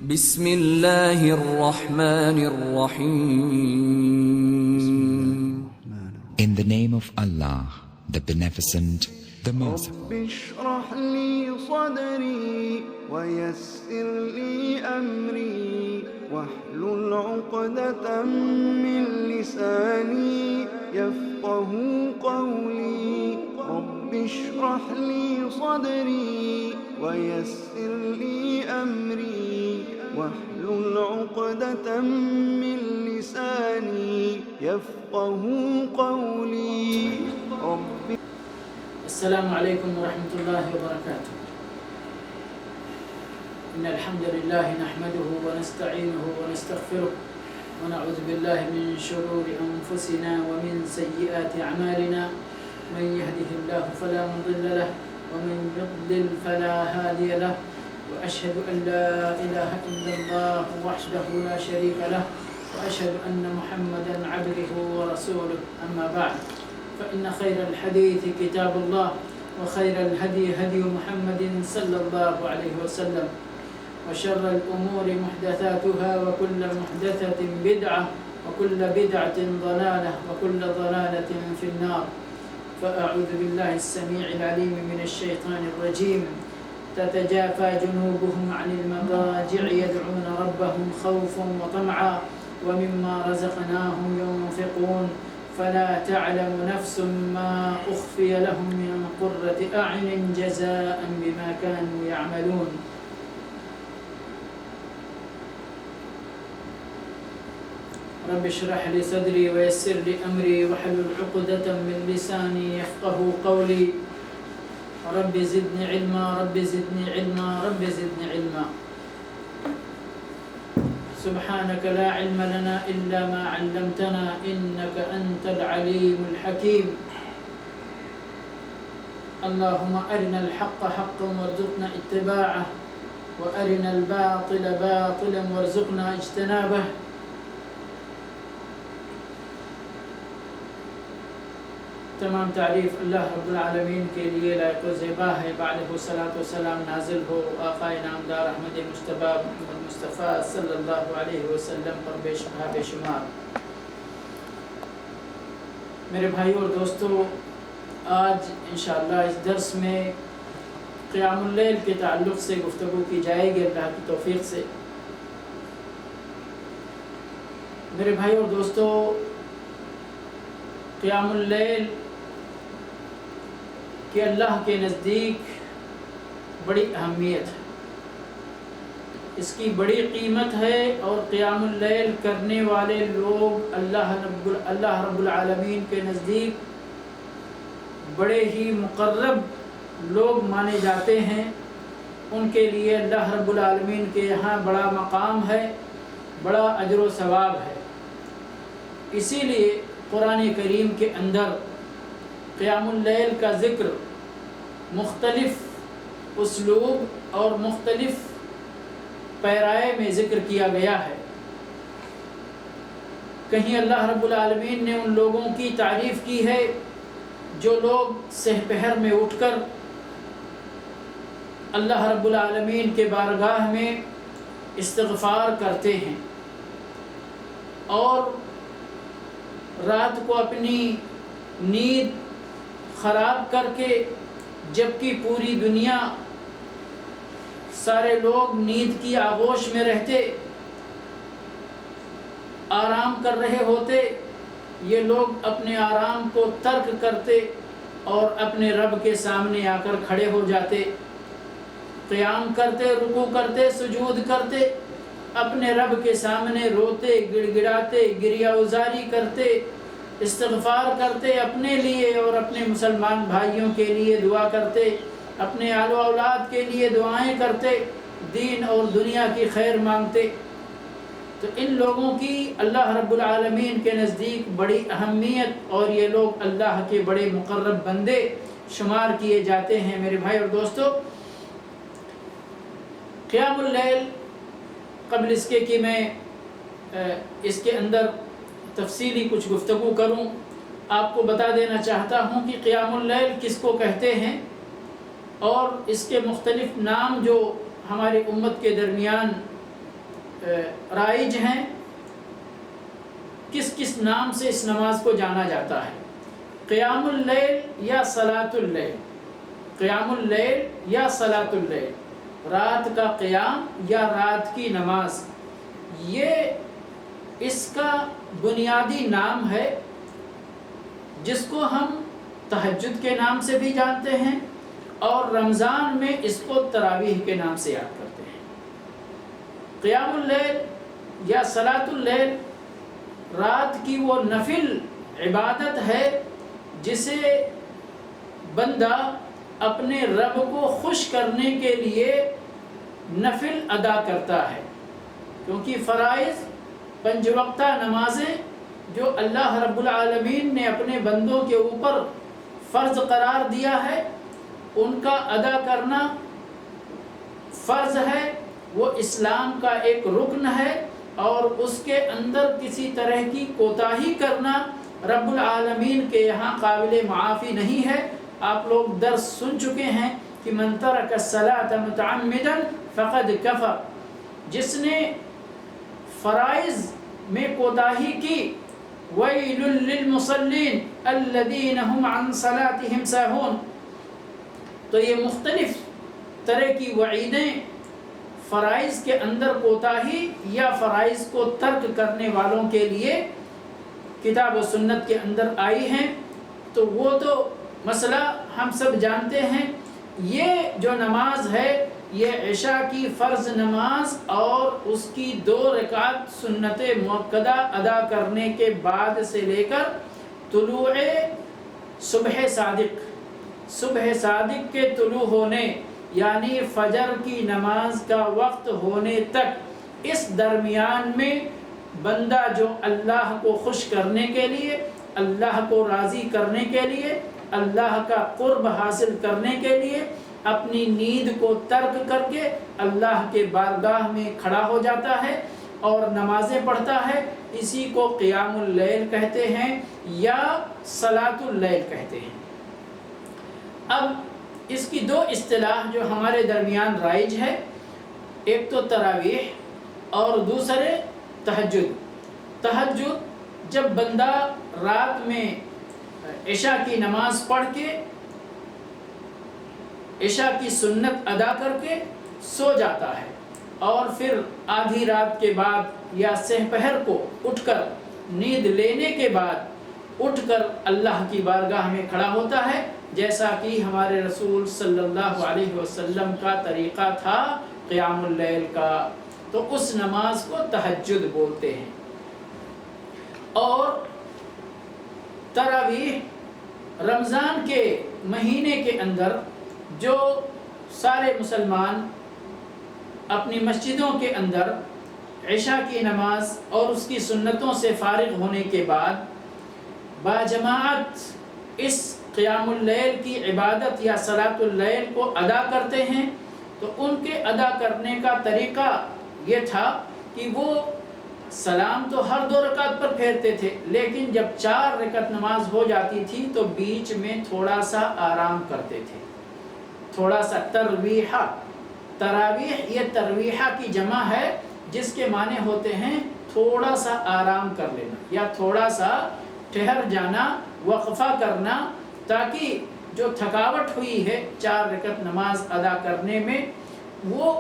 بسم اللہ الرحمن الرحیم. In the name of Allah, the Beneficent, the Merciful. رب اشرح لي صدري ويسر لي أمري واحلل عقدة من لساني يفقه قولي. رب اشرح لي صدري ويسر لي أمري واحلل عقدة من لساني يفقه قولي. رب السلام عليكم ورحمة الله وبركاته. إن الحمد لله نحمده ونستعينه ونستغفره ونعوذ بالله من شرور أنفسنا ومن سيئات أعمالنا. من يهده الله فلا مضل له ومن يضلل فلا هادي له. وأشهد أن لا إله إلا الله وحده لا شريك له وأشهد أن محمدا عبده ورسوله. أما بعد، فإن خير الحديث كتاب الله وخير الهدي هدي محمد صلى الله عليه وسلم وشر الأمور محدثاتها وكل محدثة بدعة وكل بدعة ضلالة وكل ضلالة في النار. فأعوذ بالله السميع العليم من الشيطان الرجيم. تتجافى جنوبهم عن المضاجع يدعون ربهم خوفا وطمعا ومما رزقناهم ينفقون. فلا تعلم نفس ما أخفي لهم من قرة أعين جزاء بما كانوا يعملون. رب اشرح لي صدري ويسر لي أمري واحلل عقدة من لساني يفقه قولي. رب زدني علما رب زدني علما رب زدني علما. سبحانك لا علم لنا إلا ما علمتنا إنك أنت العليم الحكيم. اللهم أرنا الحق حقا وارزقنا اتباعه وأرنا الباطل باطلا وارزقنا اجتنابه. تمام تعریف اللہ رب العالمین کے لیے لائق و زیبا ہے. بعدہ صلاۃ و سلام نازل ہو آقا نامدار احمد مجتبیٰ محمد مصطفیٰ صلی اللہ علیہ وسلم پر بے شبہ بے شمار. میرے بھائیو اور دوستو، آج انشاءاللہ اس درس میں قیام اللیل کے تعلق سے گفتگو کی جائے گی اللہ کی توفیق سے. میرے بھائیو اور دوستو، قیام اللیل کہ اللہ کے نزدیک بڑی اہمیت ہے، اس کی بڑی قیمت ہے، اور قیام اللیل کرنے والے لوگ اللہ رب العالمین کے نزدیک بڑے ہی مقرب لوگ مانے جاتے ہیں. ان کے لیے اللہ رب العالمین کے یہاں بڑا مقام ہے، بڑا اجر و ثواب ہے. اسی لیے قرآن کریم کے اندر قیام اللیل کا ذکر مختلف اسلوب اور مختلف پیرائے میں ذکر کیا گیا ہے. کہیں اللہ رب العالمین نے ان لوگوں کی تعریف کی ہے جو لوگ سحر میں اٹھ کر اللہ رب العالمین کے بارگاہ میں استغفار کرتے ہیں اور رات کو اپنی نیند خراب کر کے، جبکہ پوری دنیا سارے لوگ نیند کی آغوش میں رہتے، آرام کر رہے ہوتے، یہ لوگ اپنے آرام کو ترک کرتے اور اپنے رب کے سامنے آ کر کھڑے ہو جاتے، قیام کرتے، رکوع کرتے، سجود کرتے، اپنے رب کے سامنے روتے، گڑ گڑاتے، گریہ ازاری کرتے، استغفار کرتے، اپنے لیے اور اپنے مسلمان بھائیوں کے لیے دعا کرتے، اپنے آل و اولاد کے لیے دعائیں کرتے، دین اور دنیا کی خیر مانگتے. تو ان لوگوں کی اللہ رب العالمین کے نزدیک بڑی اہمیت، اور یہ لوگ اللہ کے بڑے مقرب بندے شمار کیے جاتے ہیں. میرے بھائی اور دوستو، قیام اللیل، قبل اس کے کہ میں اس کے اندر تفصیلی کچھ گفتگو کروں، آپ کو بتا دینا چاہتا ہوں کہ قیام اللیل کس کو کہتے ہیں، اور اس کے مختلف نام جو ہماری امت کے درمیان رائج ہیں، کس کس نام سے اس نماز کو جانا جاتا ہے؟ قیام اللیل یا صلاۃ اللیل، قیام اللیل یا صلاۃ اللیل، رات کا قیام یا رات کی نماز، یہ اس کا بنیادی نام ہے جس کو ہم تہجد کے نام سے بھی جانتے ہیں، اور رمضان میں اس کو تراویح کے نام سے یاد کرتے ہیں۔ قیام اللیل یا صلاۃ اللیل رات کی وہ نفل عبادت ہے جسے بندہ اپنے رب کو خوش کرنے کے لیے نفل ادا کرتا ہے، کیونکہ فرائض 5 وقتہ نمازیں جو اللہ رب العالمین نے اپنے بندوں کے اوپر فرض قرار دیا ہے، ان کا ادا کرنا فرض ہے، وہ اسلام کا ایک رکن ہے، اور اس کے اندر کسی طرح کی کوتاہی کرنا رب العالمین کے یہاں قابل معافی نہیں ہے۔ آپ لوگ درس سن چکے ہیں کہ من ترک الصلاۃ متعمدا فقد کفر، جس نے فرائض میں کوتاہی کی، ویل للمصلین الذین هم عن صلاتهم ساہون، تو یہ مختلف طرح کی وعیدیں فرائض کے اندر کوتاہی یا فرائض کو ترک کرنے والوں کے لیے کتاب و سنت کے اندر آئی ہیں۔ تو وہ تو مسئلہ ہم سب جانتے ہیں۔ یہ جو نماز ہے یہ عشاء کی فرض نماز اور اس کی 2 رکعت سنت مؤکدہ ادا کرنے کے بعد سے لے کر طلوع صبح صادق کے طلوع ہونے یعنی فجر کی نماز کا وقت ہونے تک، اس درمیان میں بندہ جو اللہ کو خوش کرنے کے لیے، اللہ کو راضی کرنے کے لیے، اللہ کا قرب حاصل کرنے کے لیے اپنی نیند کو ترک کر کے اللہ کے بارگاہ میں کھڑا ہو جاتا ہے اور نمازیں پڑھتا ہے، اسی کو قیام اللیل کہتے ہیں یا صلاۃ اللیل کہتے ہیں۔ اب اس کی 2 اصطلاح جو ہمارے درمیان رائج ہے، ایک تو تراویح اور دوسرے تہجد۔ تہجد جب بندہ رات میں عشاء کی نماز پڑھ کے، عشاء کی سنت ادا کر کے سو جاتا ہے، اور پھر آدھی رات کے بعد یا سحپہر کو اٹھ کر، نیند لینے کے بعد اٹھ کر اللہ کی بارگاہ میں کھڑا ہوتا ہے، جیسا کہ ہمارے رسول صلی اللہ علیہ وسلم کا طریقہ تھا قیام اللیل کا، تو اس نماز کو تہجد بولتے ہیں۔ اور تراویح رمضان کے مہینے کے اندر جو سارے مسلمان اپنی مسجدوں کے اندر عشاء کی نماز اور اس کی سنتوں سے فارغ ہونے کے بعد باجماعت اس قیام اللیل کی عبادت یا صلاۃ اللیل کو ادا کرتے ہیں، تو ان کے ادا کرنے کا طریقہ یہ تھا کہ وہ سلام تو ہر 2 رکعت پر پھیرتے تھے، لیکن جب 4 رکعت نماز ہو جاتی تھی تو بیچ میں تھوڑا سا آرام کرتے تھے، تھوڑا سا ترویحہ۔ تراویح یہ ترویحہ کی جمع ہے، جس کے معنی ہوتے ہیں تھوڑا سا آرام کر لینا یا تھوڑا سا ٹھہر جانا، وقفہ کرنا، تاکہ جو تھکاوٹ ہوئی ہے 4 رکعت نماز ادا کرنے میں وہ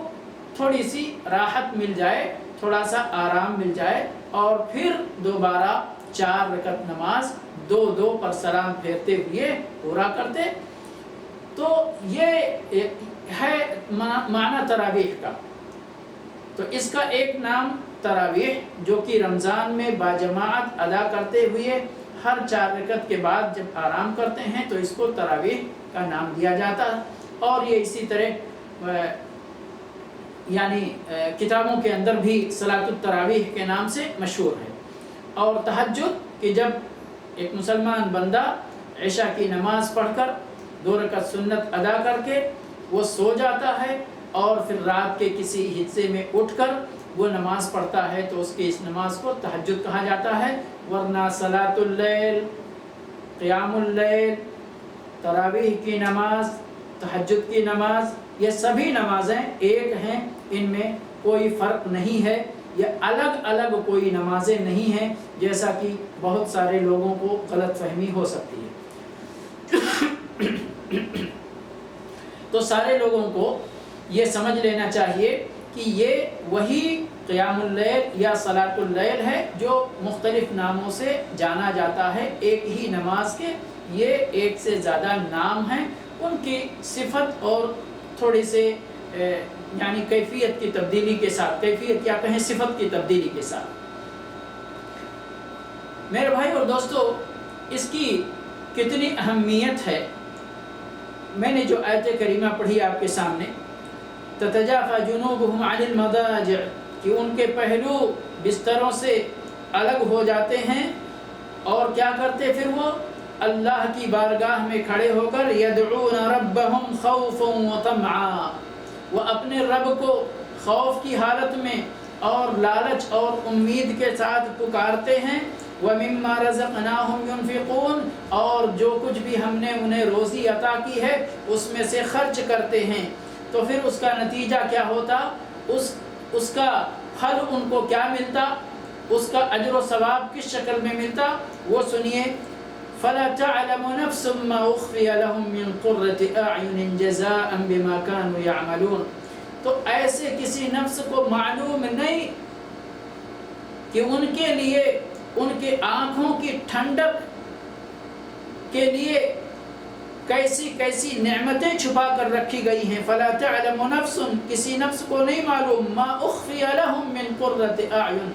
تھوڑی سی راحت مل جائے، تھوڑا سا آرام مل جائے، اور پھر دوبارہ 4 رکعت نماز 2 پر سلام پھیرتے ہوئے پورا کرتے۔ تو یہ ہے معنی تراویح کا۔ تو اس کا ایک نام تراویح جو کہ رمضان میں باجماعت ادا کرتے ہوئے ہر 4 رکعت کے بعد جب آرام کرتے ہیں تو اس کو تراویح کا نام دیا جاتا ہے، اور یہ اسی طرح یعنی کتابوں کے اندر بھی صلاۃ التراویح کے نام سے مشہور ہے۔ اور تہجد کہ جب ایک مسلمان بندہ عشاء کی نماز پڑھ کر 2 رکعت سنت ادا کر کے وہ سو جاتا ہے، اور پھر رات کے کسی حصے میں اٹھ کر وہ نماز پڑھتا ہے، تو اس کی اس نماز کو تہجد کہا جاتا ہے۔ ورنہ صلاۃ اللیل، قیام اللیل، تراویح کی نماز، تہجد کی نماز، یہ سبھی نمازیں ایک ہیں، ان میں کوئی فرق نہیں ہے۔ یہ الگ الگ کوئی نمازیں نہیں ہیں جیسا کہ بہت سارے لوگوں کو غلط فہمی ہو سکتی ہے۔ تو سارے لوگوں کو یہ سمجھ لینا چاہیے کہ یہ وہی قیام اللیل یا صلاۃ اللیل ہے جو مختلف ناموں سے جانا جاتا ہے، ایک ہی نماز کے یہ ایک سے زیادہ نام ہیں، ان کی صفت اور تھوڑی سے یعنی کیفیت کی تبدیلی کے ساتھ، کیفیت یا کہیں صفت کی تبدیلی کے ساتھ۔ میرے بھائی اور دوستو، اس کی کتنی اہمیت ہے، میں نے جو آیت کریمہ پڑھی آپ کے سامنے، تتجافى جنوبهم عن المضاجع، کہ ان کے پہلو بستروں سے الگ ہو جاتے ہیں، اور کیا کرتے پھر وہ اللہ کی بارگاہ میں کھڑے ہو کر یدعون ربهم خوفا وطمعا، وہ اپنے رب کو خوف کی حالت میں اور لالچ اور امید کے ساتھ پکارتے ہیں، وَمِمَّا رَزَقْنَاهُمْ يُنْفِقُونَ، اور جو کچھ بھی ہم نے انہیں روزی عطا کی ہے اس میں سے خرچ کرتے ہیں۔ تو پھر اس کا نتیجہ کیا ہوتا، اس کا پھل ان کو کیا ملتا، اس کا اجر و ثواب کس شکل میں ملتا، وہ سنیے، فَلَا تَعْلَمُ نَفْسٌ مَّا أُخْفِيَ لَهُم مِّن قُرَّةِ أَعْيُنٍ جَزَاءً بِمَا كَانُوا يَعْمَلُونَ۔ تو ایسے کسی نفس کو معلوم نہیں کہ ان کے لیے ان کے آنکھوں کی ٹھنڈک کے لیے کیسی کیسی نعمتیں چھپا کر رکھی گئی ہیں۔ فلا تعلم نفس، کسی نفس کو نہیں معلوم، ما اخفی لهم من قرۃ اعین،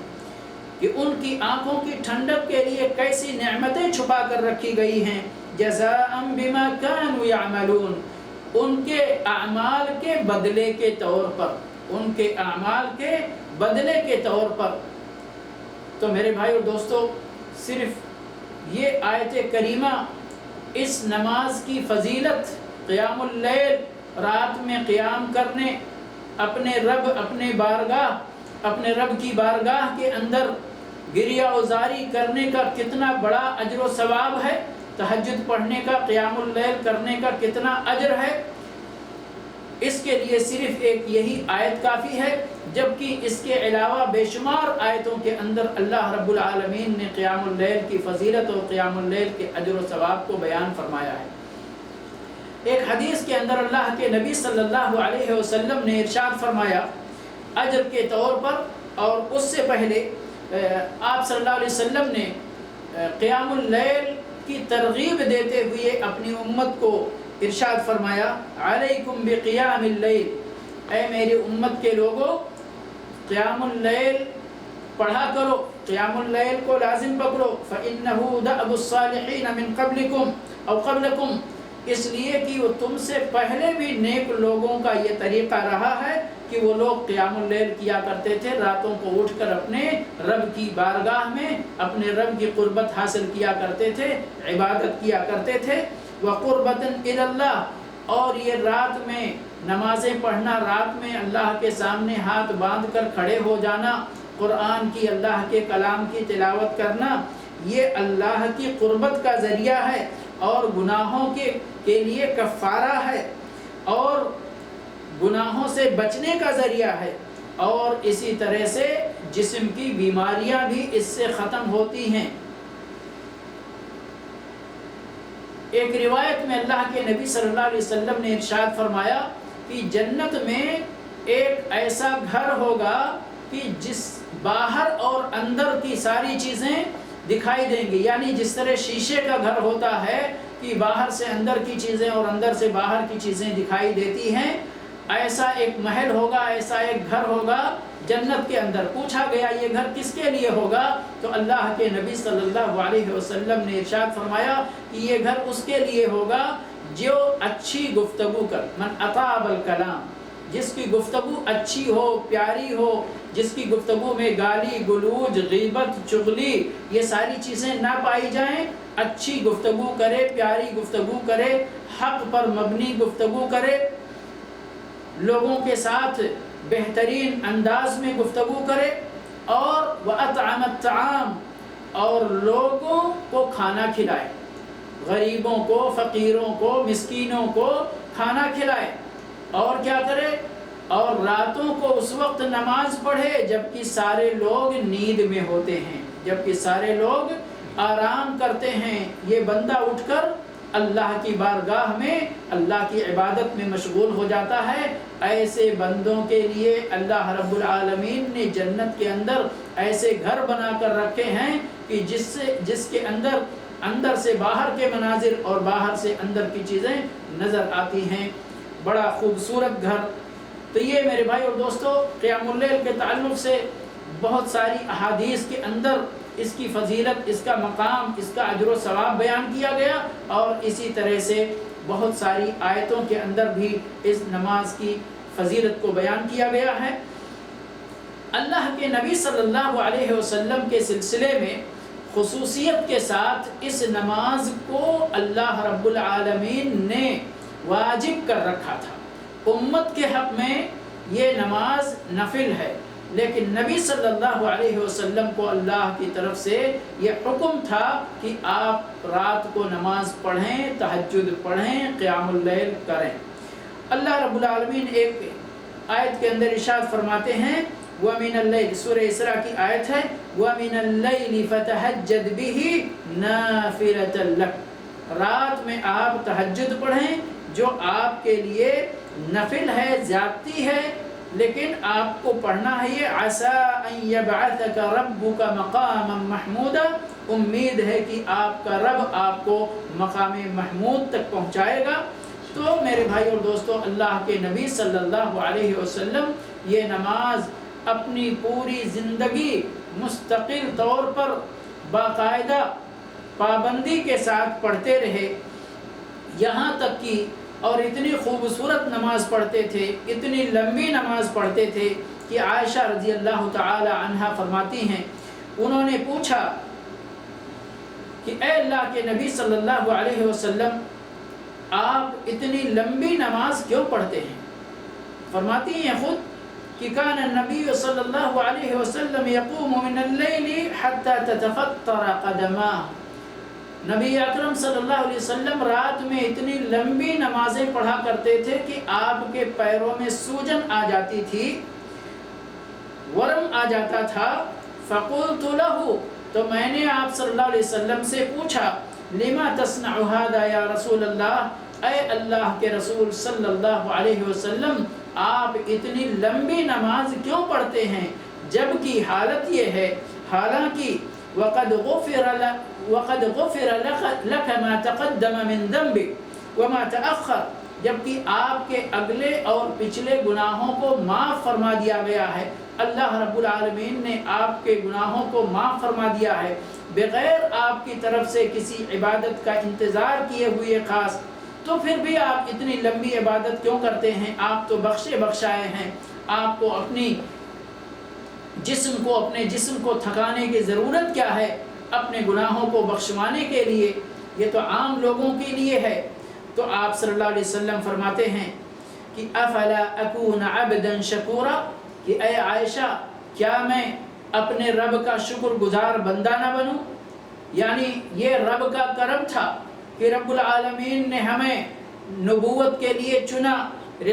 کہ ان کی آنکھوں کی ٹھنڈک کے لیے کیسی نعمتیں چھپا کر رکھی گئی ہیں، جزاء بما كانوا يعملون، ان کے اعمال کے بدلے کے طور پر، ان کے اعمال کے بدلے کے طور پر۔ تو میرے بھائی اور دوستو، صرف یہ آیت کریمہ اس نماز کی فضیلت، قیام اللیل، رات میں قیام کرنے، اپنے رب کی بارگاہ کے اندر گریہ وزاری کرنے کا کتنا بڑا اجر و ثواب ہے، تہجد پڑھنے کا، قیام اللیل کرنے کا کتنا اجر ہے، اس کے لیے صرف ایک یہی آیت کافی ہے، جبکہ اس کے علاوہ بے شمار آیتوں کے اندر اللہ رب العالمین نے قیام اللیل کی فضیلت اور قیام اللیل کے اجر و ثواب کو بیان فرمایا ہے۔ ایک حدیث کے اندر اللہ کے نبی صلی اللہ علیہ وسلم نے ارشاد فرمایا اجر کے طور پر، اور اس سے پہلے آپ صلی اللہ علیہ وسلم نے قیام اللیل کی ترغیب دیتے ہوئے اپنی امت کو ارشاد فرمایا، علیکم بقیام اللیل، اے میری امت کے لوگوں، قیام اللیل پڑھا کرو، قیام اللیل کو لازم پکڑو، فإنہ دأب الصالحین من قبلکم او قبلکم، اس لیے کہ وہ تم سے پہلے بھی نیک لوگوں کا یہ طریقہ رہا ہے کہ وہ لوگ قیام اللیل کیا کرتے تھے، راتوں کو اٹھ کر اپنے رب کی بارگاہ میں اپنے رب کی قربت حاصل کیا کرتے تھے، عبادت کیا کرتے تھے، وَقُرْبَةً إِلَى اللَّهِ، اور یہ رات میں نمازیں پڑھنا، رات میں اللہ کے سامنے ہاتھ باندھ کر کھڑے ہو جانا، قرآن کی، اللہ کے کلام کی تلاوت کرنا، یہ اللہ کی قربت کا ذریعہ ہے اور گناہوں کے لیے کفارہ ہے اور گناہوں سے بچنے کا ذریعہ ہے، اور اسی طرح سے جسم کی بیماریاں بھی اس سے ختم ہوتی ہیں۔ ایک روایت میں اللہ کے نبی صلی اللہ علیہ وسلم نے ارشاد فرمایا کہ جنت میں ایک ایسا گھر ہوگا کہ جس باہر اور اندر کی ساری چیزیں دکھائی دیں گی، یعنی جس طرح شیشے کا گھر ہوتا ہے کہ باہر سے اندر کی چیزیں اور اندر سے باہر کی چیزیں دکھائی دیتی ہیں، ایسا ایک محل ہوگا، ایسا ایک گھر ہوگا جنت کے اندر۔ پوچھا گیا یہ گھر کس کے لیے ہوگا، تو اللہ کے نبی صلی اللہ علیہ وسلم نے ارشاد فرمایا کہ یہ گھر اس کے لیے ہوگا جو اچھی گفتگو کر، من اطاب الکلام، جس کی گفتگو اچھی ہو، پیاری ہو، جس کی گفتگو میں گالی گلوج، غیبت، چغلی یہ ساری چیزیں نہ پائی جائیں، اچھی گفتگو کرے، پیاری گفتگو کرے، حق پر مبنی گفتگو کرے، لوگوں کے ساتھ بہترین انداز میں گفتگو کرے، اور وَأَطْعَمَ الطَّعَامَ، اور لوگوں کو کھانا کھلائے، غریبوں کو، فقیروں کو، مسکینوں کو کھانا کھلائے، اور کیا کرے، اور راتوں کو اس وقت نماز پڑھے جبکہ سارے لوگ نیند میں ہوتے ہیں، جبکہ سارے لوگ آرام کرتے ہیں، یہ بندہ اٹھ کر اللہ کی بارگاہ میں اللہ کی عبادت میں مشغول ہو جاتا ہے۔ ایسے بندوں کے لیے اللہ رب العالمین نے جنت کے اندر ایسے گھر بنا کر رکھے ہیں کہ جس کے اندر سے باہر کے مناظر اور باہر سے اندر کی چیزیں نظر آتی ہیں، بڑا خوبصورت گھر۔ تو یہ میرے بھائی اور دوستو قیام اللیل کے تعلق سے بہت ساری احادیث کے اندر اس کی فضیلت، اس کا مقام، اس کا اجر و ثواب بیان کیا گیا، اور اسی طرح سے بہت ساری آیتوں کے اندر بھی اس نماز کی فضیلت کو بیان کیا گیا ہے۔ اللہ کے نبی صلی اللہ علیہ وسلم کے سلسلے میں خصوصیت کے ساتھ اس نماز کو اللہ رب العالمین نے واجب کر رکھا تھا۔ امت کے حق میں یہ نماز نفل ہے، لیکن نبی صلی اللہ علیہ وسلم کو اللہ کی طرف سے یہ حکم تھا کہ آپ رات کو نماز پڑھیں، تہجد پڑھیں، قیام اللیل کریں۔ اللہ رب العالمین ایک آیت کے اندر ارشاد فرماتے ہیں وَمِنَ اللَّيْلِ، سورہ اسراء کی آیت ہے وَمِنَ اللَّيْلِ فَتَهَجَّدْ بِهِ نَافِلَةً لَكَ، رات میں آپ تہجد پڑھیں جو آپ کے لیے نفل ہے، زیادتی ہے، لیکن آپ کو پڑھنا ہے یہ عَسَىٰ أَن يَبْعَثَكَ رَبُّكَ مَقَامًا مَحْمُودًا، امید ہے کہ آپ کا رب آپ کو مقام محمود تک پہنچائے گا۔ تو میرے بھائی اور دوستو، اللہ کے نبی صلی اللہ علیہ وسلم یہ نماز اپنی پوری زندگی مستقل طور پر باقاعدہ پابندی کے ساتھ پڑھتے رہے، یہاں تک کہ اور اتنی خوبصورت نماز پڑھتے تھے، اتنی لمبی نماز پڑھتے تھے کہ عائشہ رضی اللہ تعالی عنہا فرماتی ہیں انہوں نے پوچھا کہ اے اللہ کے نبی صلی اللہ علیہ وسلم، آپ اتنی لمبی نماز کیوں پڑھتے ہیں؟ فرماتی ہیں خود کہ کان النبی صلی اللہ علیہ وسلم یقوم من اللیل حتی تتفطر قدماہ، نبی اکرم صلی اللہ علیہ وسلم رات میں اتنی لمبی نمازیں پڑھا کرتے تھے کہ آپ کے پیروں میں سوجن آ جاتی تھی، ورم آ جاتا تھا۔ فقلت له، تو میں نے آپ صلی اللہ علیہ وسلم سے پوچھا لما تصنع هذا یا رسول اللہ، اے اللہ کے رسول صلی اللہ علیہ وسلم، آپ اتنی لمبی نماز کیوں پڑھتے ہیں؟ جبکہ حالت یہ ہے، حالانکہ وقد غفر لك ما تقدم من ذنبك وما تأخر، جبکہ آپ کے اگلے اور پچھلے گناہوں کو معاف فرما دیا گیا ہے۔ اللہ رب العالمین نے آپ کے گناہوں کو معاف فرما دیا ہے بغیر آپ کی طرف سے کسی عبادت کا انتظار کیے ہوئے خاص، تو پھر بھی آپ اتنی لمبی عبادت کیوں کرتے ہیں؟ آپ تو بخشے بخشائے ہیں، آپ کو اپنے جسم کو تھکانے کی ضرورت کیا ہے؟ اپنے گناہوں کو بخشوانے کے لیے، یہ تو عام لوگوں کے لیے ہے۔ تو آپ صلی اللہ علیہ وسلم فرماتے ہیں کہ افلا اکون عبدا شکورا، کہ اے عائشہ، کیا میں اپنے رب کا شکر گزار بندہ نہ بنوں؟ یعنی یہ رب کا کرم تھا کہ رب العالمین نے ہمیں نبوت کے لیے چنا،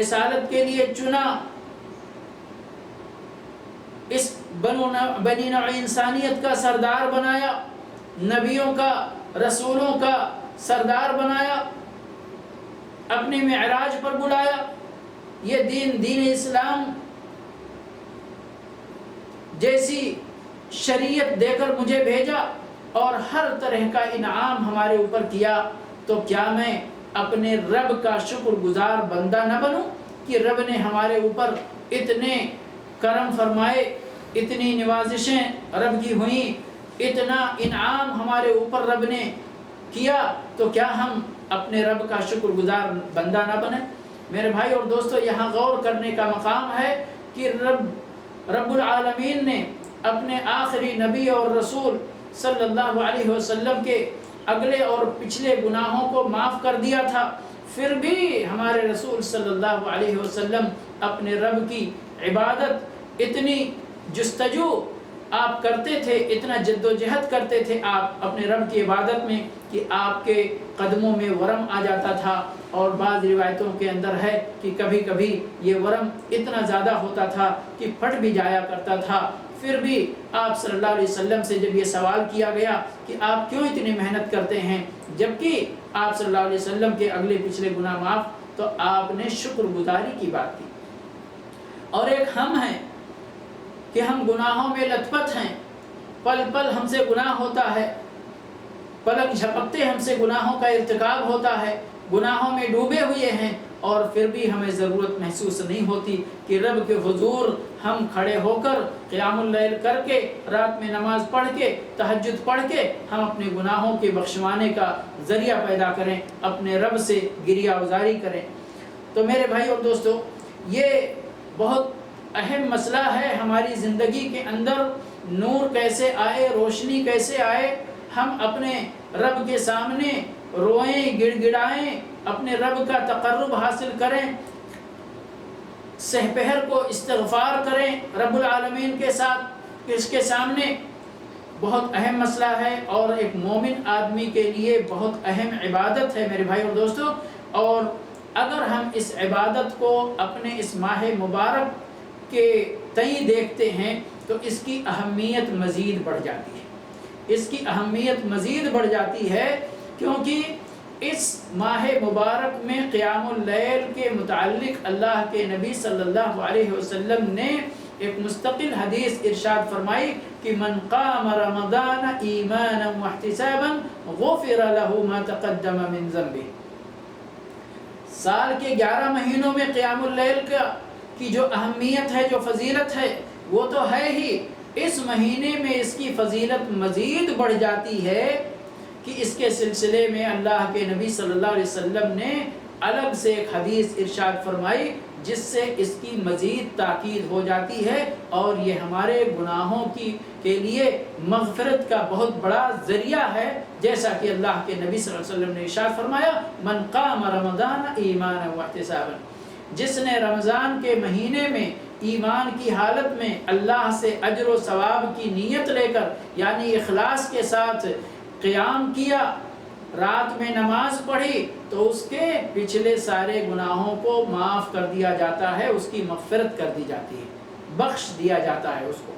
رسالت کے لیے چنا، اس بنی نوع انسانیت کا سردار بنایا، نبیوں کا، رسولوں کا سردار بنایا، اپنے معراج پر بلایا، یہ دین اسلام جیسی شریعت دے کر مجھے بھیجا اور ہر طرح کا انعام ہمارے اوپر کیا، تو کیا میں اپنے رب کا شکر گزار بندہ نہ بنوں کہ رب نے ہمارے اوپر اتنے کرم فرمائے، اتنی نوازشیں رب کی ہوئیں، اتنا انعام ہمارے اوپر رب نے کیا، تو کیا ہم اپنے رب کا شکر گزار بندہ نہ بنیں؟ میرے بھائی اور دوستو، یہاں غور کرنے کا مقام ہے کہ رب العالمین نے اپنے آخری نبی اور رسول صلی اللہ علیہ وسلم کے اگلے اور پچھلے گناہوں کو معاف کر دیا تھا، پھر بھی ہمارے رسول صلی اللہ علیہ وسلم اپنے رب کی عبادت اتنی جستجو آپ کرتے تھے، اتنا جد و جہد کرتے تھے آپ اپنے رب کی عبادت میں کہ آپ کے قدموں میں ورم آ جاتا تھا، اور بعض روایتوں کے اندر ہے کہ کبھی کبھی یہ ورم اتنا زیادہ ہوتا تھا کہ پھٹ بھی جایا کرتا تھا۔ پھر بھی آپ صلی اللہ علیہ وسلم سے جب یہ سوال کیا گیا کہ آپ کیوں اتنی محنت کرتے ہیں جبکہ آپ صلی اللہ علیہ وسلم کے اگلے پچھلے گناہ معاف، تو آپ نے شکر گزاری کی بات کی۔ اور ایک ہم ہیں کہ ہم گناہوں میں لت پت ہیں، پل پل ہم سے گناہ ہوتا ہے، پلک جھپکتے ہم سے گناہوں کا ارتکاب ہوتا ہے، گناہوں میں ڈوبے ہوئے ہیں، اور پھر بھی ہمیں ضرورت محسوس نہیں ہوتی کہ رب کے حضور ہم کھڑے ہو کر قیام اللیل کر کے، رات میں نماز پڑھ کے، تہجد پڑھ کے ہم اپنے گناہوں کے بخشوانے کا ذریعہ پیدا کریں، اپنے رب سے گریہ گزاری کریں۔ تو میرے بھائی اور دوستو، یہ بہت اہم مسئلہ ہے ہماری زندگی کے اندر، نور کیسے آئے، روشنی کیسے آئے، ہم اپنے رب کے سامنے روئیں، گڑ گڑائیں، اپنے رب کا تقرب حاصل کریں، سحپہر کو استغفار کریں رب العالمین کے ساتھ، اس کے سامنے بہت اہم مسئلہ ہے اور ایک مومن آدمی کے لیے بہت اہم عبادت ہے میرے بھائی اور دوستو۔ اور اگر ہم اس عبادت کو اپنے اس ماہ مبارک کے تئیں دیکھتے ہیں تو اس کی اہمیت مزید بڑھ جاتی ہے، اس کی اہمیت مزید بڑھ جاتی ہے، کیونکہ اس ماہ مبارک میں قیام اللیل کے متعلق اللہ کے نبی صلی اللہ علیہ وسلم نے ایک مستقل حدیث ارشاد فرمائی کہ من قام رمضان ایمانا واحتسابا غفر له ما تقدم من ذنبه۔ سال کے 11 مہینوں میں قیام اللیل کی جو اہمیت ہے، جو فضیلت ہے، وہ تو ہے ہی، اس مہینے میں اس کی فضیلت مزید بڑھ جاتی ہے کہ اس کے سلسلے میں اللہ کے نبی صلی اللہ علیہ وسلم نے الگ سے ایک حدیث ارشاد فرمائی جس سے اس کی مزید تاکید ہو جاتی ہے، اور یہ ہمارے گناہوں کے لیے مغفرت کا بہت بڑا ذریعہ ہے، جیسا کہ اللہ کے نبی صلی اللہ علیہ وسلم نے ارشاد فرمایا من قام رمضان ایمانا واحتسابا، جس نے رمضان کے مہینے میں ایمان کی حالت میں اللہ سے اجر و ثواب کی نیت لے کر، یعنی اخلاص کے ساتھ قیام کیا، رات میں نماز پڑھی، تو اس کے پچھلے سارے گناہوں کو معاف کر دیا جاتا ہے، اس کی مغفرت کر دی جاتی ہے، بخش دیا جاتا ہے اس کو۔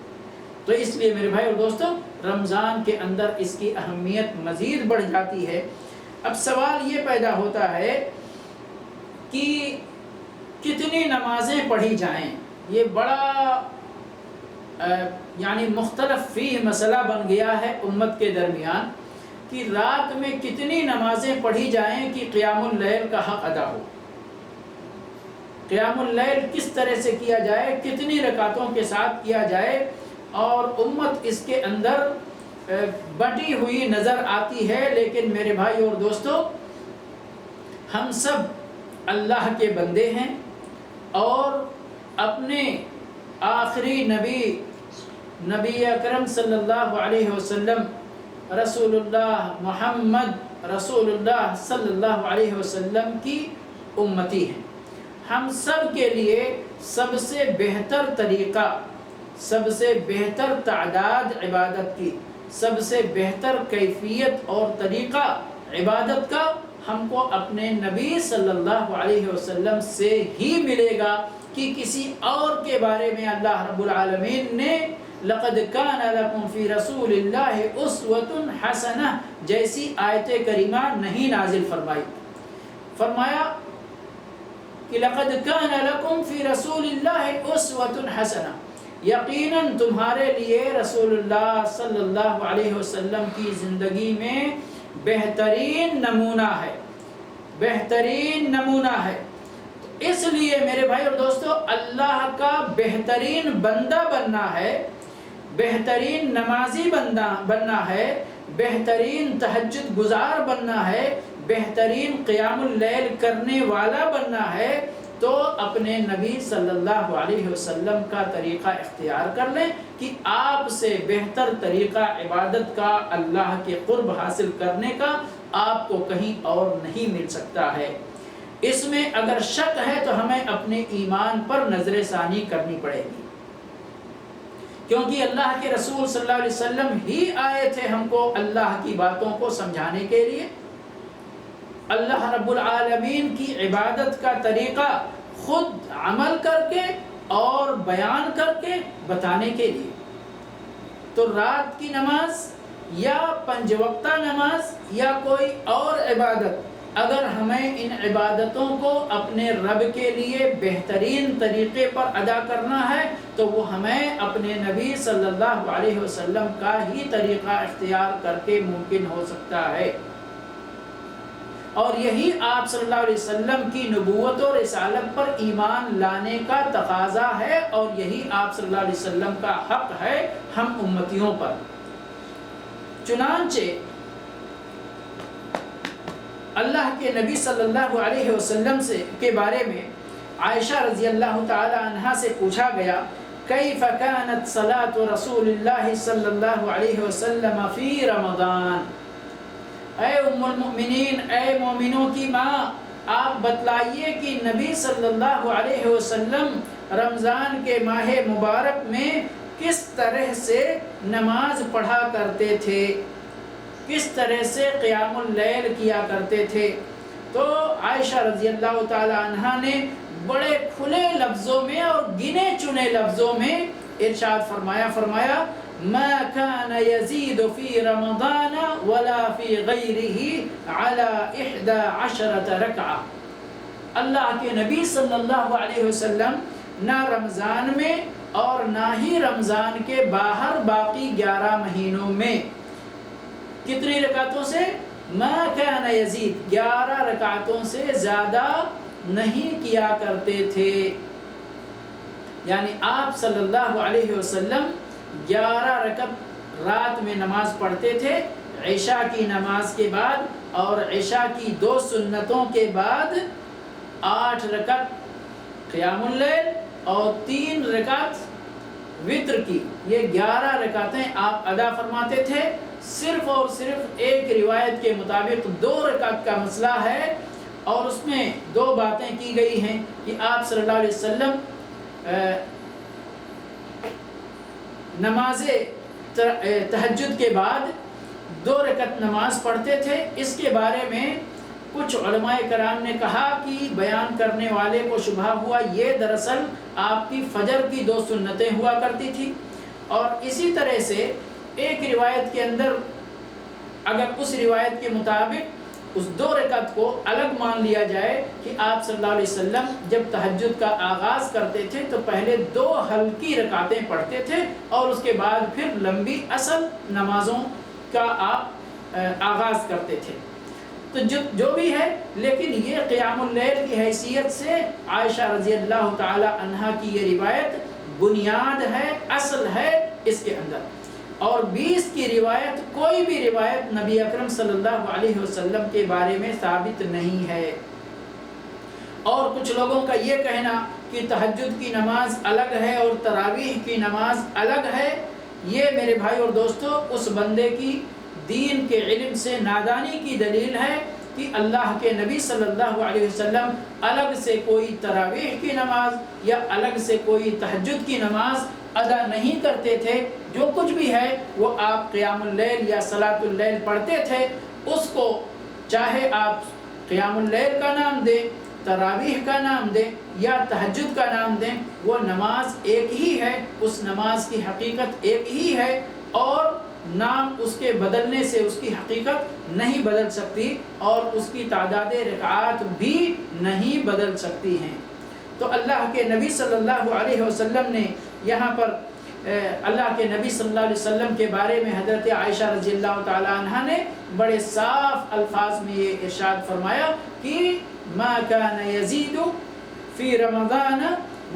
تو اس لیے میرے بھائی اور دوستو، رمضان کے اندر اس کی اہمیت مزید بڑھ جاتی ہے۔ اب سوال یہ پیدا ہوتا ہے کہ کتنی نمازیں پڑھی جائیں، یہ بڑا یعنی مختلف فی مسئلہ بن گیا ہے امت کے درمیان کہ رات میں کتنی نمازیں پڑھی جائیں کہ قیام اللیل کا حق ادا ہو، قیام اللیل کس طرح سے کیا جائے، کتنی رکعتوں کے ساتھ کیا جائے، اور امت اس کے اندر بٹی ہوئی نظر آتی ہے۔ لیکن میرے بھائی اور دوستو، ہم سب اللہ کے بندے ہیں اور اپنے آخری نبی اکرم صلی اللہ علیہ وسلم رسول اللہ محمد رسول اللہ صلی اللہ علیہ وسلم کی امتی ہیں۔ ہم سب کے لیے سب سے بہتر طریقہ، سب سے بہتر تعداد عبادت کی، سب سے بہتر کیفیت اور طریقہ عبادت کا ہم کو اپنے نبی صلی اللہ علیہ وسلم سے ہی ملے گا کہ کسی اور کے بارے میں اللہ رب العالمین نے لقد کان لکم فی رسول اللہ اسوۃ حسنہ جیسی آیت کریمہ نہیں نازل فرمائی۔ فرمایا کہ لقد کان لکم فی رسول اللہ اسوۃ حسنہ، یقیناً تمہارے لیے رسول اللہ صلی اللہ علیہ وسلم کی زندگی میں بہترین نمونہ ہے، بہترین نمونہ ہے۔ اس لیے میرے بھائی اور دوستو، اللہ کا بہترین بندہ بننا ہے، بہترین نمازی بننا ہے، بہترین تہجد گزار بننا ہے، بہترین قیام اللیل کرنے والا بننا ہے، تو اپنے نبی صلی اللہ علیہ وسلم کا طریقہ اختیار کر لیں کہ آپ سے بہتر طریقہ عبادت کا، اللہ کے قرب حاصل کرنے کا آپ کو کہیں اور نہیں مل سکتا ہے۔ اس میں اگر شک ہے تو ہمیں اپنے ایمان پر نظر ثانی کرنی پڑے گی، کیونکہ اللہ کے رسول صلی اللہ علیہ وسلم ہی آئے تھے ہم کو اللہ کی باتوں کو سمجھانے کے لیے۔ اللہ رب العالمین کی عبادت کا طریقہ خود عمل کر کے اور بیان کر کے بتانے کے لیے۔ تو رات کی نماز یا 5 وقتہ نماز یا کوئی اور عبادت، اگر ہمیں ان عبادتوں کو اپنے رب کے لیے بہترین طریقے پر ادا کرنا ہے تو وہ ہمیں اپنے نبی صلی اللہ علیہ وسلم کا ہی طریقہ اختیار کر کے ممکن ہو سکتا ہے۔ اور یہی آپ صلی اللہ علیہ وسلم کی نبوت و رسالت پر ایمان لانے کا تقاضا ہے، اور یہی آپ صلی اللہ علیہ وسلم کا حق ہے ہم امتیوں پر۔ چنانچہ اللہ کے نبی صلی اللہ علیہ وسلم کے بارے میں عائشہ رضی اللہ تعالی عنہا سے پوچھا گیا، کیف کانت صلاۃ رسول اللہ صلی اللہ علیہ وسلم فی رمضان، اے ام المؤمنین، اے مومنوں کی ماں، آپ بتلائیے کہ نبی صلی اللہ علیہ وسلم رمضان کے ماہ مبارک میں کس طرح سے نماز پڑھا کرتے تھے، کس طرح سے قیام اللیل کیا کرتے تھے۔ تو عائشہ رضی اللہ تعالی عنہا نے بڑے کھلے لفظوں میں اور گنے چنے لفظوں میں ارشاد فرمایا ما كان يزيد في رمضان ولا في غيره على 11 ركعة۔ اللہ کے نبی صلی اللہ علیہ وسلم نہ رمضان میں اور نہ ہی رمضان کے باہر باقی 11 مہینوں میں کتنی رکعتوں سے، ما كان يزيد 11 رکعتوں سے زیادہ نہیں کیا کرتے تھے۔ یعنی آپ صلی اللہ علیہ وسلم 11 رکعت رات میں نماز پڑھتے تھے، عشاء کی نماز کے بعد اور عشاء کی 2 سنتوں کے بعد 8 رکعت قیام اللیل اور 3 رکعت وتر کی، یہ 11 رکعتیں آپ ادا فرماتے تھے۔ صرف اور صرف ایک روایت کے مطابق 2 رکعت کا مسئلہ ہے، اور اس میں 2 باتیں کی گئی ہیں کہ آپ صلی اللہ علیہ وسلم نماز تہجد کے بعد 2 رکعت نماز پڑھتے تھے۔ اس کے بارے میں کچھ علماء کرام نے کہا کہ بیان کرنے والے کو شبہ ہوا یہ دراصل آپ کی فجر کی 2 سنتیں ہوا کرتی تھی۔ اور اسی طرح سے ایک روایت کے اندر اگر اس روایت کے مطابق اس 2 رکعت کو الگ مان لیا جائے کہ آپ صلی اللہ علیہ وسلم جب تہجد کا آغاز کرتے تھے تو پہلے 2 ہلکی رکعتیں پڑھتے تھے اور اس کے بعد پھر لمبی اصل نمازوں کا آپ آغاز کرتے تھے۔ تو جو بھی ہے، لیکن یہ قیام اللیل کی حیثیت سے عائشہ رضی اللہ تعالی عنہا کی یہ روایت بنیاد ہے، اصل ہے اس کے اندر۔ اور 20 کی روایت، کوئی بھی روایت نبی اکرم صلی اللہ علیہ وسلم کے بارے میں ثابت نہیں ہے۔ اور کچھ لوگوں کا یہ کہنا کہ تہجد کی نماز الگ ہے اور تراویح کی نماز الگ ہے، یہ میرے بھائی اور دوستو اس بندے کی دین کے علم سے نادانی کی دلیل ہے کہ اللہ کے نبی صلی اللہ علیہ وسلم الگ سے کوئی تراویح کی نماز یا الگ سے کوئی تہجد کی نماز ادا نہیں کرتے تھے۔ جو کچھ بھی ہے وہ آپ قیام اللیل یا صلاۃ اللیل پڑھتے تھے، اس کو چاہے آپ قیام اللیل کا نام دیں، تراویح کا نام دیں یا تہجد کا نام دیں، وہ نماز ایک ہی ہے، اس نماز کی حقیقت ایک ہی ہے، اور نام اس کے بدلنے سے اس کی حقیقت نہیں بدل سکتی اور اس کی تعداد رکعات بھی نہیں بدل سکتی ہیں۔ تو اللہ کے نبی صلی اللہ علیہ وسلم نے یہاں پر اللہ کے نبی صلی اللہ علیہ وسلم کے بارے میں حضرت عائشہ رضی اللہ تعالی عنہا نے بڑے صاف الفاظ میں یہ ارشاد فرمایا کہ ما كان يزيد في رمضان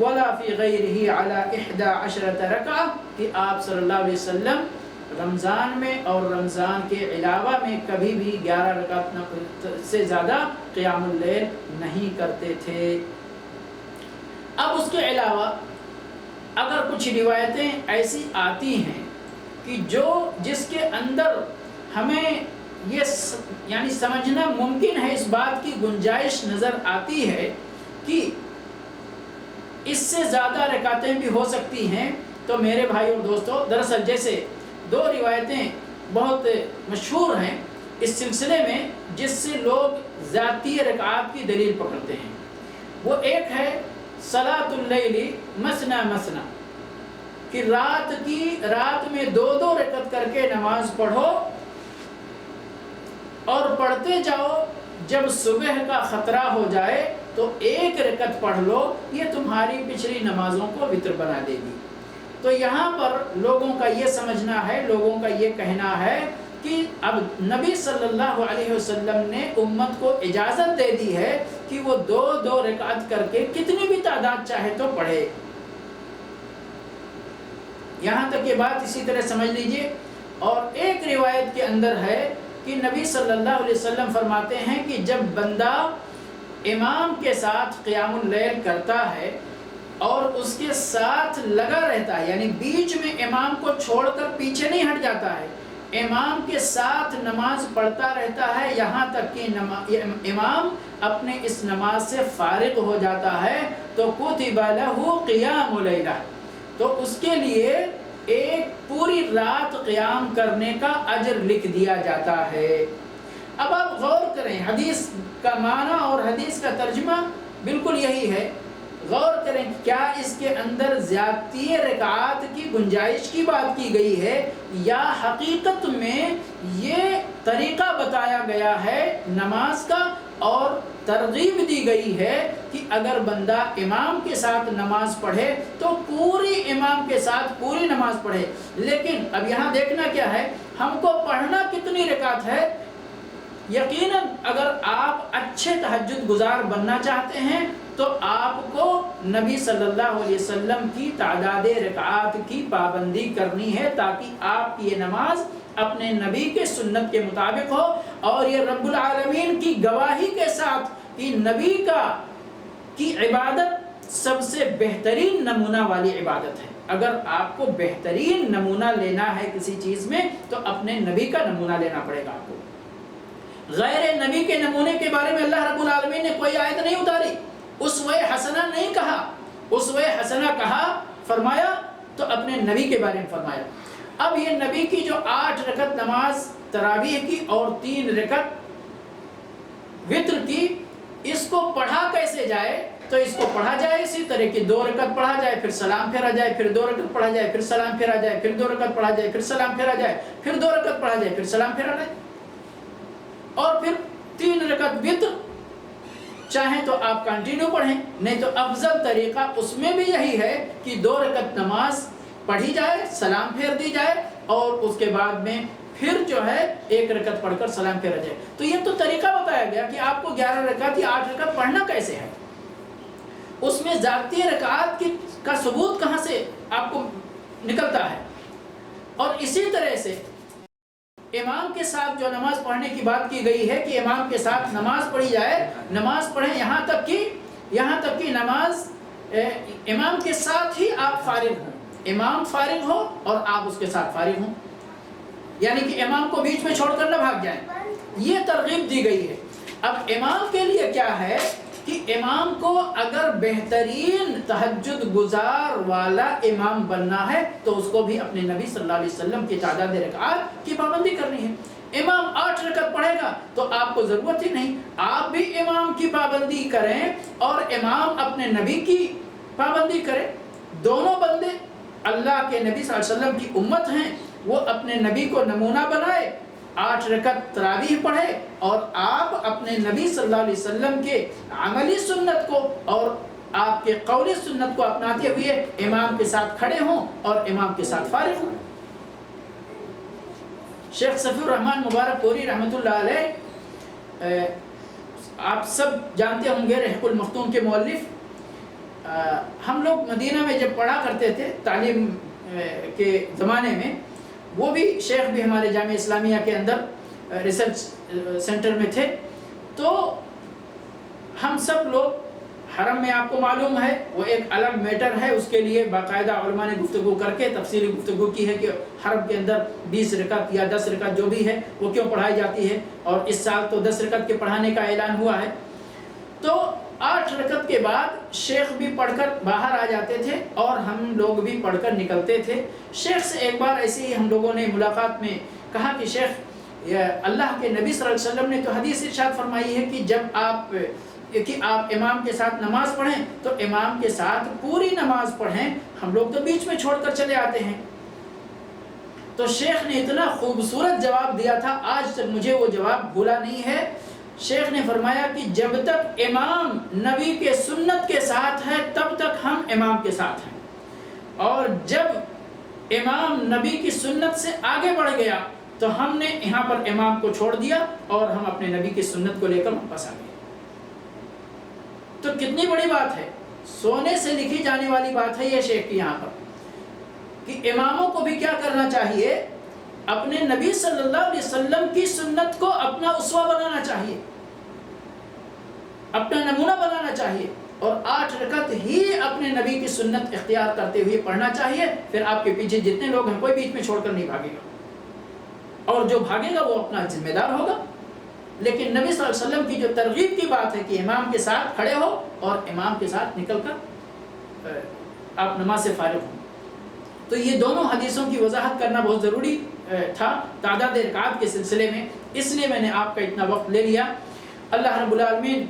ولا في غيره على 11 ركعة، کہ آپ صلی اللہ علیہ وسلم رمضان میں اور رمضان کے علاوہ میں کبھی بھی 11 رکعت سے زیادہ قیام اللیل نہیں کرتے تھے۔ اب اس کے علاوہ اگر کچھ روایتیں ایسی آتی ہیں کہ جس کے اندر ہمیں یہ یعنی سمجھنا ممکن ہے، اس بات کی گنجائش نظر آتی ہے کہ اس سے زیادہ رکعتیں بھی ہو سکتی ہیں، تو میرے بھائی اور دوستو دراصل جیسے 2 روایتیں بہت مشہور ہیں اس سلسلے میں جس سے لوگ ذاتی رکعات کی دلیل پکڑتے ہیں. وہ ایک ہے صلاۃ اللیل مثنی مثنی، کہ رات میں 2 رکعت کر کے نماز پڑھو اور پڑھتے جاؤ، جب صبح کا خطرہ ہو جائے تو 1 رکعت پڑھ لو، یہ تمہاری پچھلی نمازوں کو وتر بنا دے گی. تو یہاں پر لوگوں کا یہ سمجھنا ہے، لوگوں کا یہ کہنا ہے کہ اب نبی صلی اللہ علیہ وسلم نے امت کو اجازت دے دی ہے کہ وہ 2 رکعت کر کے کتنی بھی تعداد چاہے تو پڑھے. یہاں تک یہ بات اسی طرح سمجھ لیجئے. اور ایک روایت کے اندر ہے کہ نبی صلی اللہ علیہ وسلم فرماتے ہیں کہ جب بندہ امام کے ساتھ قیام اللیل کرتا ہے اور اس کے ساتھ لگا رہتا ہے، یعنی بیچ میں امام کو چھوڑ کر پیچھے نہیں ہٹ جاتا ہے، امام کے ساتھ نماز پڑھتا رہتا ہے یہاں تک کہ امام اپنے اس نماز سے فارغ ہو جاتا ہے، تو کتب لہ قیام لیلہ، تو اس کے لیے ایک پوری رات قیام کرنے کا اجر لکھ دیا جاتا ہے. اب آپ غور کریں، حدیث کا معنی اور حدیث کا ترجمہ بالکل یہی ہے. غور کریں کیا اس کے اندر زیادتی رکعات کی گنجائش کی بات کی گئی ہے، یا حقیقت میں یہ طریقہ بتایا گیا ہے نماز کا اور ترغیب دی گئی ہے کہ اگر بندہ امام کے ساتھ نماز پڑھے تو پوری امام کے ساتھ پوری نماز پڑھے. لیکن اب یہاں دیکھنا کیا ہے، ہم کو پڑھنا کتنی رکعت ہے. یقیناً اگر آپ اچھے تہجد گزار بننا چاہتے ہیں تو آپ کو نبی صلی اللہ علیہ وسلم کی تعداد رکعات کی پابندی کرنی ہے، تاکہ آپ کی یہ نماز اپنے نبی کے سنت کے مطابق ہو، اور یہ رب العالمین کی گواہی کے ساتھ کہ نبی کی عبادت سب سے بہترین نمونہ والی عبادت ہے. اگر آپ کو بہترین نمونہ لینا ہے کسی چیز میں تو اپنے نبی کا نمونہ لینا پڑے گا آپ کو. غیر نبی کے نمونے کے بارے میں اللہ رب العالمین نے کوئی آیت نہیں اتاری، اسوہ حسنہ نہیں کہا. اسوہ حسنہ کہا فرمایا تو اپنے نبی کے بارے میں فرمایا. اب یہ نبی کی جو 8 رکعت نماز تراویح کی اور 3 رکعت وتر کی، اس کو پڑھا کیسے جائے؟ تو اس کو پڑھا جائے اسی طرح کی 2 رکعت پڑھا جائے، پھر سلام پھیرا جائے، پھر 2 رکعت پڑھا جائے، پھر سلام پھیرا جائے، پھر 2 رکعت پڑھا جائے، پھر سلام پھیرا جائے، پھر 2 رکعت پڑھا جائے، پھر سلام پھیرا جائے، اور پھر 3 رکعت وتر. چاہیں تو آپ کنٹینیو پڑھیں، نہیں تو افضل طریقہ اس میں بھی یہی ہے کہ 2 رکعت نماز پڑھی جائے، سلام پھیر دی جائے، اور اس کے بعد میں پھر جو ہے 1 رکعت پڑھ کر سلام پھیرا جائے. تو یہ تو طریقہ بتایا گیا کہ آپ کو 11 رکعت یا 8 رکعت پڑھنا کیسے ہے. اس میں ذاتی رکعات کا ثبوت کہاں سے آپ کو نکلتا ہے. اور اسی طرح سے امام کے ساتھ جو نماز پڑھنے کی بات کی گئی ہے کہ امام کے ساتھ نماز پڑھی جائے، نماز پڑھیں یہاں تک کہ نماز امام کے ساتھ ہی آپ فارغ ہوں، امام فارغ ہو اور آپ اس کے ساتھ فارغ ہوں، یعنی کہ امام کو بیچ میں چھوڑ کر نہ بھاگ جائیں. یہ ترغیب دی گئی ہے. اب امام کے لیے کیا ہے کہ امام کو اگر بہترین تہجد گزار والا امام بننا ہے تو اس کو بھی اپنے نبی صلی اللہ علیہ وسلم کی تعداد رکعات کی پابندی کرنی ہے. امام 8 رکعت پڑھے گا تو آپ کو ضرورت ہی نہیں، آپ بھی امام کی پابندی کریں اور امام اپنے نبی کی پابندی کریں. دونوں بندے اللہ کے نبی صلی اللہ علیہ وسلم کی امت ہیں، وہ اپنے نبی کو نمونہ بنائے، 8 رکعت تراویح پڑھے، اور آپ اپنے نبی صلی اللہ علیہ وسلم کے عملی سنت کو اور آپ کے قولی سنت کو اپناتے ہوئے امام کے ساتھ کھڑے ہوں اور امام کے ساتھ فارغ ہوں. شیخ صفی الرحمن مبارک پوری رحمۃ اللہ علیہ، آپ سب جانتے ہوں گے، رحق المختوم کے مؤلف. ہم لوگ مدینہ میں جب پڑھا کرتے تھے تعلیم کے زمانے میں، وہ بھی شیخ بھی ہمارے جامعہ اسلامیہ کے اندر ریسرچ سینٹر میں تھے. تو ہم سب لوگ حرم میں، آپ کو معلوم ہے وہ ایک الگ میٹر ہے، اس کے لیے باقاعدہ علماء نے گفتگو کر کے تفصیلی گفتگو کی ہے کہ حرم کے اندر 20 رکعت یا 10 رکعت جو بھی ہے وہ کیوں پڑھائی جاتی ہے، اور اس سال تو 10 رکعت کے پڑھانے کا اعلان ہوا ہے. تو 8 رکعت کے بعد شیخ بھی پڑھ کر باہر آ جاتے تھے اور ہم لوگ بھی پڑھ کر نکلتے تھے. شیخ سے ایک بار ایسے ہی ہم لوگوں نے ملاقات میں کہا کہ شیخ اللہ کے نبی صلی اللہ علیہ وسلم نے تو حدیث ارشاد فرمائی ہے کہ جب آپ امام کے ساتھ نماز پڑھیں تو امام کے ساتھ پوری نماز پڑھیں. ہم لوگ تو بیچ میں چھوڑ کر چلے آتے ہیں. تو شیخ نے اتنا خوبصورت جواب دیا تھا، آج تک مجھے وہ جواب بھولا نہیں ہے. شیخ نے فرمایا کہ جب تک امام نبی کے سنت کے ساتھ ہے تب تک ہم امام کے ساتھ ہیں، اور جب امام نبی کی سنت سے آگے بڑھ گیا تو ہم نے یہاں پر امام کو چھوڑ دیا اور ہم اپنے نبی کی سنت کو لے کر واپس آ گئے. تو کتنی بڑی بات ہے، سونے سے لکھی جانے والی بات ہے یہ شیخ کی یہاں پر، کہ اماموں کو بھی کیا کرنا چاہیے، اپنے نبی صلی اللہ علیہ وسلم کی سنت کو اپنا اسوہ بنانا چاہیے، اپنا نمونہ بنانا چاہیے، اور 8 رکعت ہی اپنے نبی کی سنت اختیار کرتے ہوئے پڑھنا چاہیے. پھر آپ کے پیچھے جتنے لوگ ہیں کوئی بیچ میں چھوڑ کر نہیں بھاگے گا، اور جو بھاگے گا وہ اپنا ذمہ دار ہوگا. لیکن نبی صلی اللہ علیہ وسلم کی جو ترغیب کی بات ہے کہ امام کے ساتھ کھڑے ہو اور امام کے ساتھ نکل کر آپ نماز سے فارغ ہوں. تو یہ دونوں حدیثوں کی وضاحت کرنا بہت ضروری تھا تعداد رکعات کے سلسلے میں، اس لیے میں نے آپ کا اتنا وقت لے لیا. اللہ رب العالمین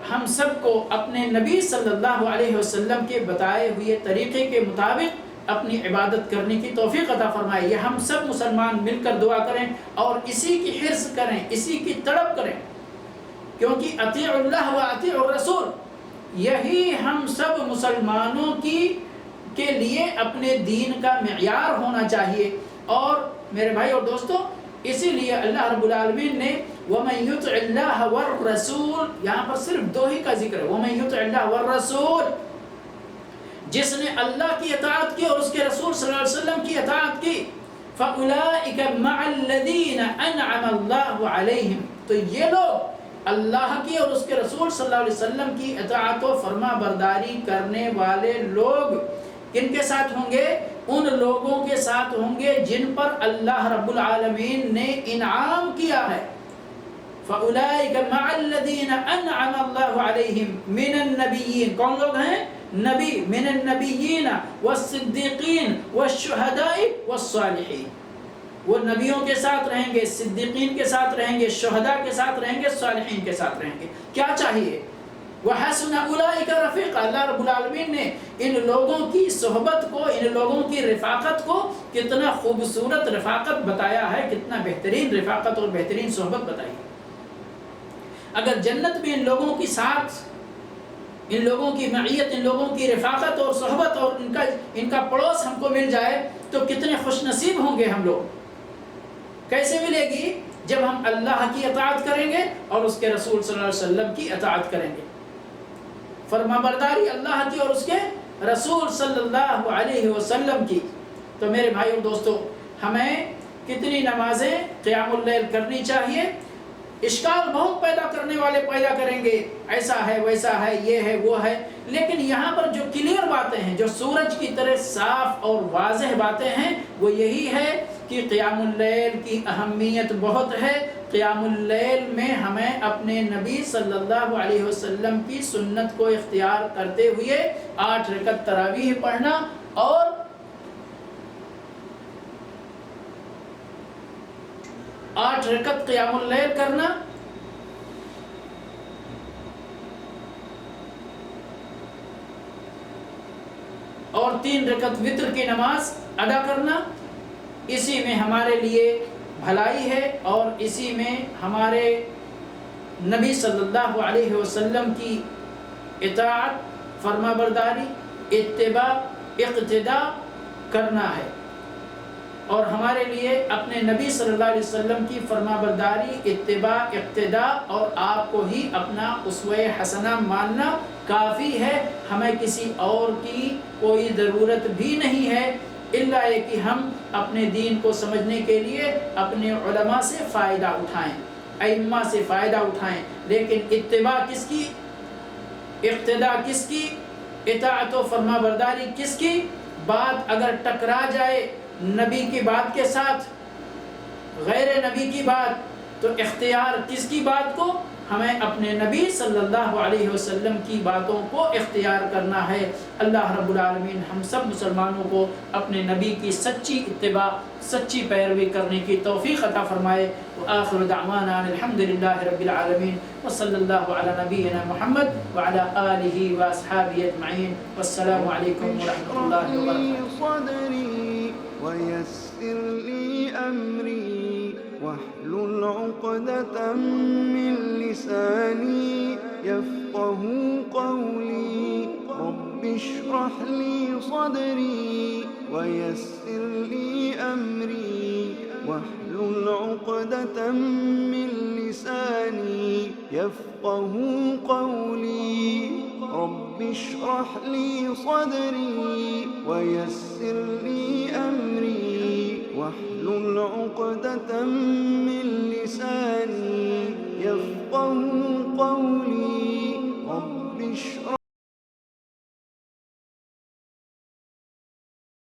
ہم سب کو اپنے نبی صلی اللہ علیہ وسلم کے بتائے ہوئے طریقے کے مطابق اپنی عبادت کرنے کی توفیق عطا فرمائے. یہ ہم سب مسلمان مل کر دعا کریں اور اسی کی حرص کریں، اسی کی تڑپ کریں، کیونکہ اطیع اللہ و اطیع الرسول یہی ہم سب مسلمانوں کے لیے اپنے دین کا معیار ہونا چاہیے. اور میرے بھائی اور دوستو، اسی لیے اللہ رب العالمین نے وَمَن يُطِعِ اللَّهَ وَالرَّسُولَ، یہاں پر صرف 2 ہی کا ذکر ہے، وَمَن يُطِعِ اللَّهَ وَالرَّسُولَ، جس نے اللہ کی اطاعت کی اور اس کے رسول صلی اللہ علیہ وسلم کی اطاعت کی، فَأُولَٰئِكَ مَعَ الَّذِينَ أَنْعَمَ اللَّهُ عَلَيْهِمْ، تو یہ لوگ اللہ کی اور اس کے رسول صلی اللہ علیہ وسلم کی اطاعت و فرما برداری کرنے والے لوگ کن کے ساتھ ہوں گے؟ ان لوگوں کے ساتھ ہوں گے جن پر اللہ رب العالمین نے انعام کیا ہے. فَأُولَٰئِكَ مَعَ الَّذِينَ أَنْعَمَ اللَّهُ عَلَيْهِمْ مِنَ النَّبِيِّينَ، کون لوگ ہیں؟ نبی، من النبیین والصدیقین والشہداء والصالحین، وہ نبیوں کے ساتھ رہیں گے، صدیقین کے ساتھ رہیں گے، شہداء کے ساتھ رہیں گے، صالحین کے ساتھ رہیں گے. کیا چاہیے؟ وَحَسُنَ أُولَٰئِكَ رَفِيقًا، اللہ رب العالمین نے ان لوگوں کی صحبت کو، ان لوگوں کی رفاقت کو کتنا خوبصورت رفاقت بتایا ہے، کتنا بہترین رفاقت اور بہترین صحبت بتائی. اگر جنت میں ان لوگوں کی ساتھ، ان لوگوں کی معیت، ان لوگوں کی رفاقت اور صحبت اور ان کا پڑوس ہم کو مل جائے تو کتنے خوش نصیب ہوں گے ہم لوگ. کیسے ملے گی؟ جب ہم اللہ کی اطاعت کریں گے اور اس کے رسول صلی اللہ علیہ وسلم کی اطاعت کریں گے. فرما برداری اللہ کی اور اس کے رسول صلی اللہ علیہ وسلم کی. تو میرے بھائی اور دوستو، ہمیں کتنی نمازیں قیام اللیل کرنی چاہیے. اشکال بہت پیدا کرنے والے پیدا کریں گے، ایسا ہے، ویسا ہے، یہ ہے، وہ ہے. لیکن یہاں پر جو کلیئر باتیں ہیں، جو سورج کی طرح صاف اور واضح باتیں ہیں، وہ یہی ہے کہ قیام اللیل کی اہمیت بہت ہے. قیام اللیل میں ہمیں اپنے نبی صلی اللہ علیہ وسلم کی سنت کو اختیار کرتے ہوئے 8 رکعت تراویح پڑھنا اور 8 رکعت قیام اللیل کرنا، اور 3 رکعت وتر کی نماز ادا کرنا. اسی میں ہمارے لیے بھلائی ہے اور اسی میں ہمارے نبی صلی اللہ علیہ وسلم کی اطاعت، فرما برداری، اتباع، اقتداء کرنا ہے. اور ہمارے لیے اپنے نبی صلی اللہ علیہ وسلم کی فرما برداری، اتباع، اقتداء اور آپ کو ہی اپنا اسوہ حسنہ ماننا کافی ہے. ہمیں کسی اور کی کوئی ضرورت بھی نہیں ہے، الا یہ کہ ہم اپنے دین کو سمجھنے کے لیے اپنے علماء سے فائدہ اٹھائیں، ائمہ سے فائدہ اٹھائیں. لیکن اتباع کس کی، اقتداء کس کی، اطاعت و فرما برداری کس کی؟ بات اگر ٹکرا جائے نبی کی بات کے ساتھ غیر نبی کی بات، تو اختیار کس کی بات کو؟ ہمیں اپنے نبی صلی اللہ علیہ وسلم کی باتوں کو اختیار کرنا ہے۔ اللہ رب العالمین ہم سب مسلمانوں کو اپنے نبی کی سچی اتباع، سچی پیروی کرنے کی توفیق عطا فرمائے۔ وآخر دعوانا الحمدللہ رب العالمین، وصلی اللہ علی نبینا محمد وعلی آلہ واصحابہ اجمعین، والسلام علیکم ورحمۃ اللہ وبرکاتہ۔ صدري ويسر لي أمري واحلل عقدة من لساني يفقه قولي رب اشرح لي صدري ويسر لي أمري واحلل عقدة من لساني يفقه قولي رب اشرح لي صدري ويسر لي أمري واحلل عقدة من لساني يفقه قولي رب اشرح